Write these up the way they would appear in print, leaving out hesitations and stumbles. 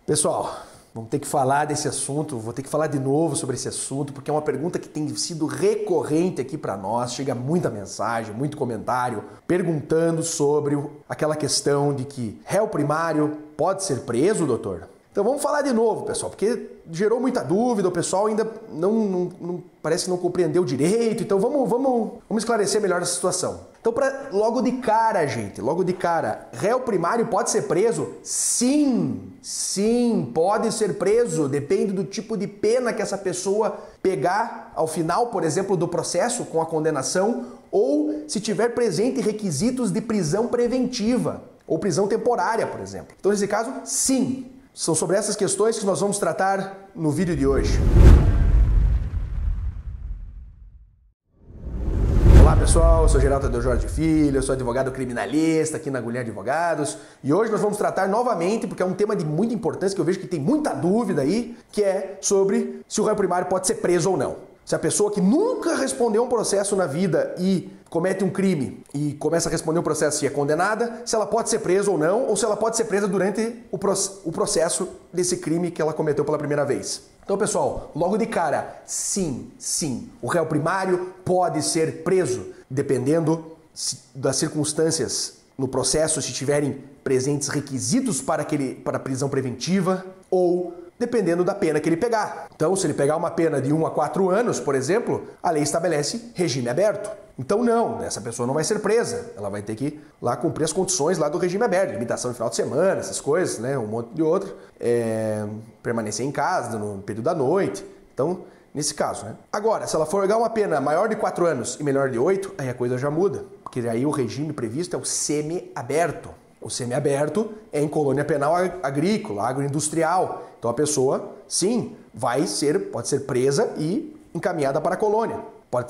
Pessoal, vamos ter que falar desse assunto, vou ter que falar de novo sobre esse assunto, porque é uma pergunta que tem sido recorrente aqui para nós, chega muita mensagem, muito comentário, perguntando sobre aquela questão de que réu primário pode ser preso, doutor? Então vamos falar de novo, pessoal, porque gerou muita dúvida, o pessoal ainda não parece que não compreendeu direito, então vamos esclarecer melhor essa situação. Então, logo de cara, gente, réu primário pode ser preso? Sim, pode ser preso, depende do tipo de pena que essa pessoa pegar ao final, por exemplo, do processo com a condenação, ou se tiver presente requisitos de prisão preventiva, ou prisão temporária, por exemplo. Então, nesse caso, sim. São sobre essas questões que nós vamos tratar no vídeo de hoje. Olá pessoal, eu sou Geraldo Tadeu Jorge Filho, eu sou advogado criminalista aqui na Agulha Advogados e hoje nós vamos tratar novamente, porque é um tema de muita importância que eu vejo que tem muita dúvida aí, que é sobre se o réu primário pode ser preso ou não. Se a pessoa que nunca respondeu um processo na vida e comete um crime e começa a responder um processo e é condenada, se ela pode ser presa ou não, ou se ela pode ser presa durante o processo desse crime que ela cometeu pela primeira vez. Então, pessoal, logo de cara, sim, o réu primário pode ser preso, dependendo das circunstâncias no processo, se tiverem presentes requisitos para a prisão preventiva ou dependendo da pena que ele pegar. Então, se ele pegar uma pena de 1 a 4 anos, por exemplo, a lei estabelece regime aberto. Então não, essa pessoa não vai ser presa. Ela vai ter que lá cumprir as condições lá do regime aberto, limitação de final de semana, essas coisas, né? Um monte de outro. Permanecer em casa no período da noite. Então, nesse caso, né? Agora, se ela for pegar uma pena maior de 4 anos e menor de 8, aí a coisa já muda. Porque aí o regime previsto é o semiaberto. O semiaberto é em colônia penal agrícola, agroindustrial. Então a pessoa, sim, pode ser presa e encaminhada para a colônia.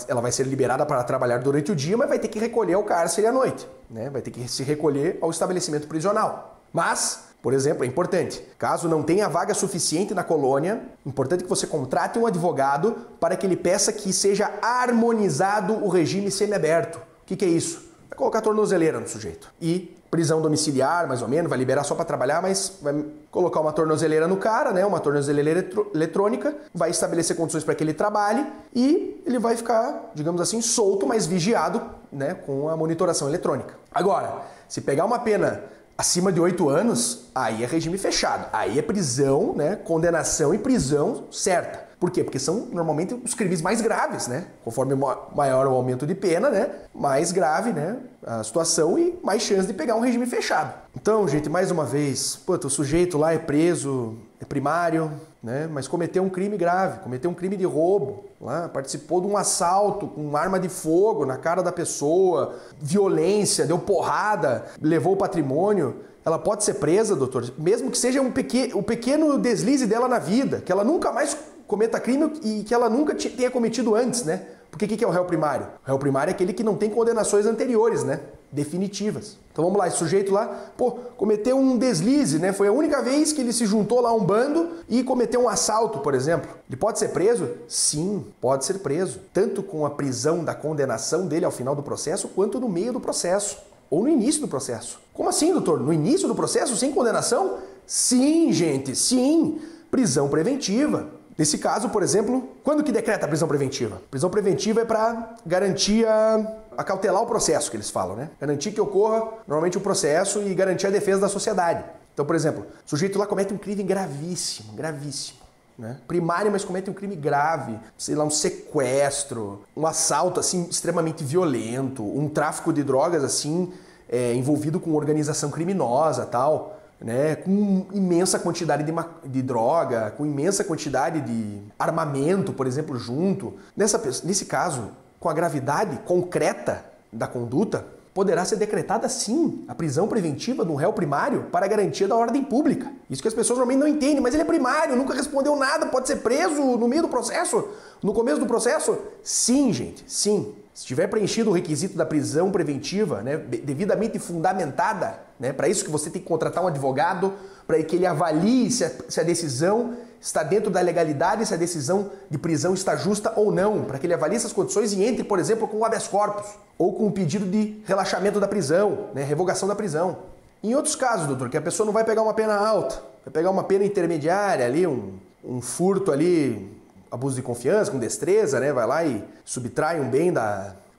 Ela vai ser liberada para trabalhar durante o dia, mas vai ter que recolher ao cárcere à noite, né? Vai ter que se recolher ao estabelecimento prisional. Mas, por exemplo, é importante, caso não tenha vaga suficiente na colônia, é importante que você contrate um advogado para que ele peça que seja harmonizado o regime semiaberto. O que é isso? Vai colocar tornozeleira no sujeito. E prisão domiciliar, mais ou menos, vai liberar só para trabalhar, mas vai colocar uma tornozeleira no cara, né? Uma tornozeleira eletrônica, vai estabelecer condições para que ele trabalhe e ele vai ficar, digamos assim, solto, mas vigiado, né? Com a monitoração eletrônica. Agora, se pegar uma pena acima de 8 anos, aí é regime fechado. Aí é prisão, né? Condenação e prisão certa. Por quê? Porque são normalmente os crimes mais graves, né? Conforme maior o aumento de pena, né? Mais grave, né? A situação e mais chance de pegar um regime fechado. Então, gente, mais uma vez, o sujeito lá é preso, é primário, né? Mas cometeu um crime grave, cometeu um crime de roubo, lá, participou de um assalto com arma de fogo na cara da pessoa, violência, deu porrada, levou o patrimônio. Ela pode ser presa, doutor, mesmo que seja um pequeno deslize dela na vida, que ela nunca mais cometa crime e que ela nunca tenha cometido antes, né? Porque o que é o réu primário? O réu primário é aquele que não tem condenações anteriores, né? Definitivas. Então vamos lá, esse sujeito lá, cometeu um deslize, né? Foi a única vez que ele se juntou lá a um bando e cometeu um assalto, por exemplo. Ele pode ser preso? Sim, pode ser preso. Tanto com a prisão da condenação dele ao final do processo, quanto no meio do processo. Ou no início do processo. Como assim, doutor? No início do processo, sem condenação? Sim, gente, sim. Prisão preventiva. Nesse caso, por exemplo, quando que decreta a prisão preventiva? Prisão preventiva é para garantir acautelar o processo, que eles falam, né? Garantir que ocorra normalmente o processo e garantir a defesa da sociedade. Então, por exemplo, o sujeito lá comete um crime gravíssimo, né? Primário, mas comete um crime grave, sei lá, um sequestro, um assalto assim extremamente violento, um tráfico de drogas assim envolvido com organização criminosa, tal. Né, com imensa quantidade de droga, com imensa quantidade de armamento, por exemplo, junto. Nesse caso, com a gravidade concreta da conduta, poderá ser decretada sim a prisão preventiva do réu primário para a garantia da ordem pública. Isso que as pessoas normalmente não entendem, mas ele é primário, nunca respondeu nada, pode ser preso no meio do processo, no começo do processo? Sim, gente, sim. Se tiver preenchido o requisito da prisão preventiva, né, devidamente fundamentada, né, para isso que você tem que contratar um advogado, para que ele avalie se a decisão está dentro da legalidade, se a decisão de prisão está justa ou não, para que ele avalie essas condições e entre, por exemplo, com o habeas corpus, ou com o pedido de relaxamento da prisão, né, revogação da prisão. Em outros casos, doutor, que a pessoa não vai pegar uma pena alta, vai pegar uma pena intermediária ali, um furto ali, abuso de confiança, com destreza, né? Vai lá e subtrai um bem do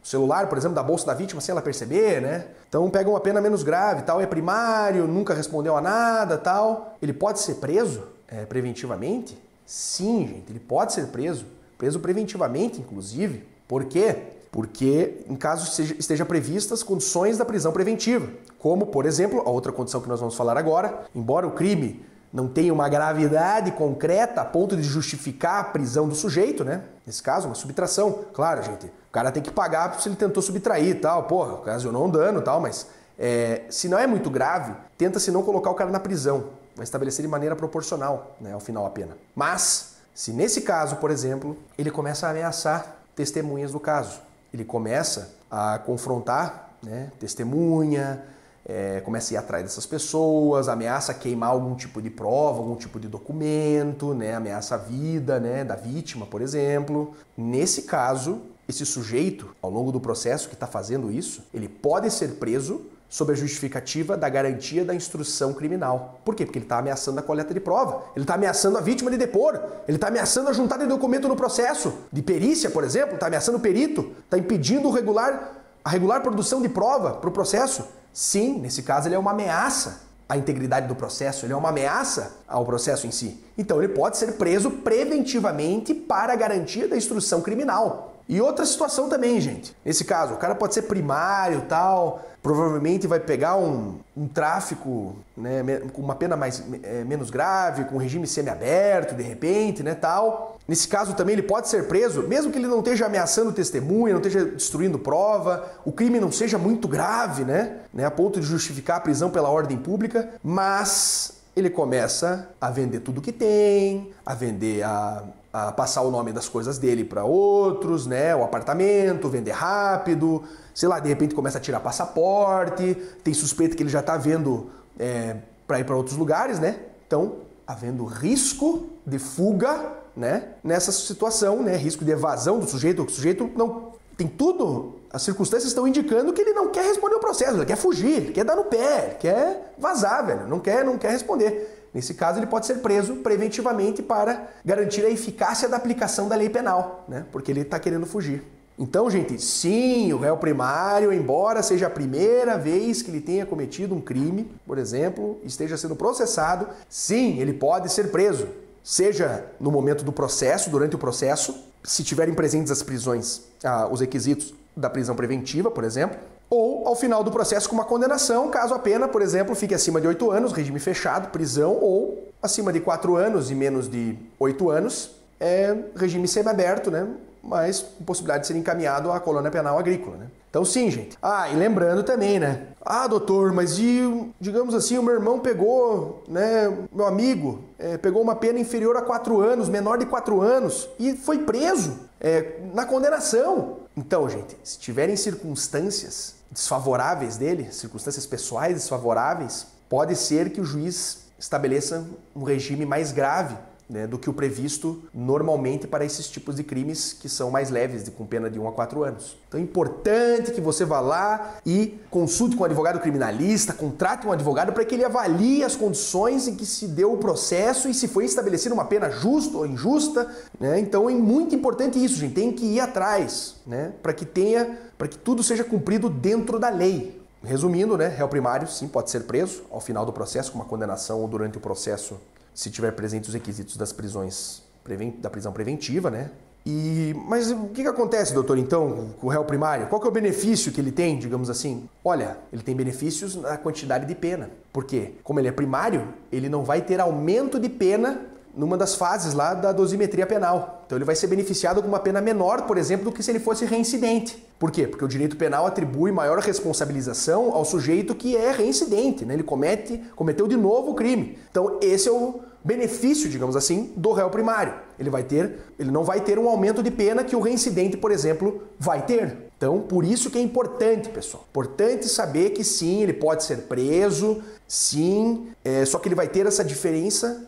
celular, por exemplo, da bolsa da vítima sem ela perceber, né? Então pega uma pena menos grave, tal, é primário, nunca respondeu a nada, tal. Ele pode ser preso preventivamente? Sim, gente, ele pode ser preso preventivamente, inclusive. Por quê? Porque em caso esteja previstas condições da prisão preventiva, como, por exemplo, a outra condição que nós vamos falar agora, embora o crime não tenha uma gravidade concreta a ponto de justificar a prisão do sujeito, né? Nesse caso, uma subtração. Claro, gente, o cara tem que pagar se ele tentou subtrair e tal, porra, ocasionou um dano e tal, mas se não é muito grave, tenta-se não colocar o cara na prisão, vai estabelecer de maneira proporcional, né, ao final a pena. Mas, se nesse caso, por exemplo, ele começa a ameaçar testemunhas do caso, ele começa a confrontar, né, testemunha, começa a ir atrás dessas pessoas, ameaça queimar algum tipo de prova, algum tipo de documento, né, ameaça a vida, né, da vítima, por exemplo. Nesse caso, esse sujeito, ao longo do processo que está fazendo isso, ele pode ser preso sob a justificativa da garantia da instrução criminal. Por quê? Porque ele está ameaçando a coleta de prova, ele está ameaçando a vítima de depor, ele está ameaçando a juntada de documento no processo, de perícia, por exemplo, está ameaçando o perito, está impedindo a regular produção de prova para o processo. Sim, nesse caso ele é uma ameaça à integridade do processo, ele é uma ameaça ao processo em si. Então ele pode ser preso preventivamente para a garantia da instrução criminal. E outra situação também, gente. Nesse caso, o cara pode ser primário, tal, provavelmente vai pegar um tráfico, né, com uma pena menos grave, com regime semiaberto, de repente, né, tal. Nesse caso também ele pode ser preso, mesmo que ele não esteja ameaçando testemunha, não esteja destruindo prova, o crime não seja muito grave, né, a ponto de justificar a prisão pela ordem pública, mas ele começa a vender tudo que tem, a vender a passar o nome das coisas dele para outros, né? O apartamento, vender rápido, sei lá, de repente começa a tirar passaporte, tem suspeita que ele já está vendo para ir para outros lugares, né? Então, havendo risco de fuga, né? Nessa situação, né? Risco de evasão do sujeito, o sujeito não tem tudo, as circunstâncias estão indicando que ele não quer responder o processo, ele quer fugir, ele quer dar no pé, ele quer vazar, velho, não quer responder. Nesse caso, ele pode ser preso preventivamente para garantir a eficácia da aplicação da lei penal, né? Porque ele está querendo fugir. Então, gente, sim, o réu primário, embora seja a primeira vez que ele tenha cometido um crime, por exemplo, esteja sendo processado, sim, ele pode ser preso. Seja no momento do processo, durante o processo, se tiverem presentes as prisões, os requisitos da prisão preventiva, por exemplo, ou ao final do processo com uma condenação, caso a pena, por exemplo, fique acima de 8 anos, regime fechado, prisão, ou acima de 4 anos e menos de 8 anos, regime semiaberto, né? Mas com possibilidade de ser encaminhado à colônia penal agrícola, né? Então sim, gente. E lembrando também, né? Doutor, mas digamos assim, o meu irmão pegou, né? Meu amigo, pegou uma pena inferior a 4 anos, menor de 4 anos, e foi preso na condenação. Então, gente, se tiverem circunstâncias desfavoráveis dele, circunstâncias pessoais desfavoráveis, pode ser que o juiz estabeleça um regime mais grave, né, do que o previsto normalmente para esses tipos de crimes que são mais leves, com pena de 1 a 4 anos. Então é importante que você vá lá e consulte com um advogado criminalista, contrate um advogado para que ele avalie as condições em que se deu o processo e se foi estabelecida uma pena justa ou injusta, né? Então é muito importante isso, gente, tem que ir atrás, né, para que tudo seja cumprido dentro da lei. Resumindo, né, réu primário sim pode ser preso ao final do processo com uma condenação ou durante o processo, se tiver presentes os requisitos das prisões da prisão preventiva, né? Mas o que acontece, doutor, então, com o réu primário? Qual que é o benefício que ele tem, digamos assim? Olha, ele tem benefícios na quantidade de pena. Por quê? Como ele é primário, ele não vai ter aumento de pena numa das fases lá da dosimetria penal. Então ele vai ser beneficiado com uma pena menor, por exemplo, do que se ele fosse reincidente. Por quê? Porque o direito penal atribui maior responsabilização ao sujeito que é reincidente, né? Ele cometeu de novo o crime. Então esse é o benefício, digamos assim, do réu primário. Ele não vai ter um aumento de pena que o reincidente, por exemplo, vai ter. Então, por isso que é importante, pessoal. Importante saber que sim, ele pode ser preso, sim, só que ele vai ter essa diferença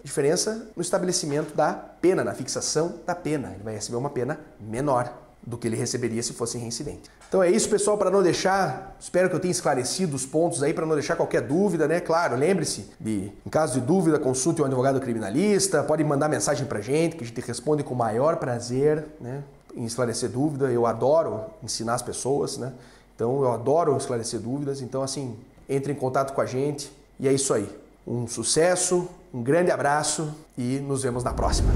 no estabelecimento da pena, na fixação da pena. Ele vai receber uma pena menor do que ele receberia se fosse reincidente. Então é isso, pessoal, para não deixar, espero que eu tenha esclarecido os pontos aí, para não deixar qualquer dúvida, né? Claro, lembre-se de, em caso de dúvida, consulte um advogado criminalista, pode mandar mensagem pra gente, que a gente responde com o maior prazer, né? Em esclarecer dúvida. Eu adoro ensinar as pessoas, né? Então eu adoro esclarecer dúvidas, então assim, entre em contato com a gente e é isso aí. Um sucesso, um grande abraço e nos vemos na próxima.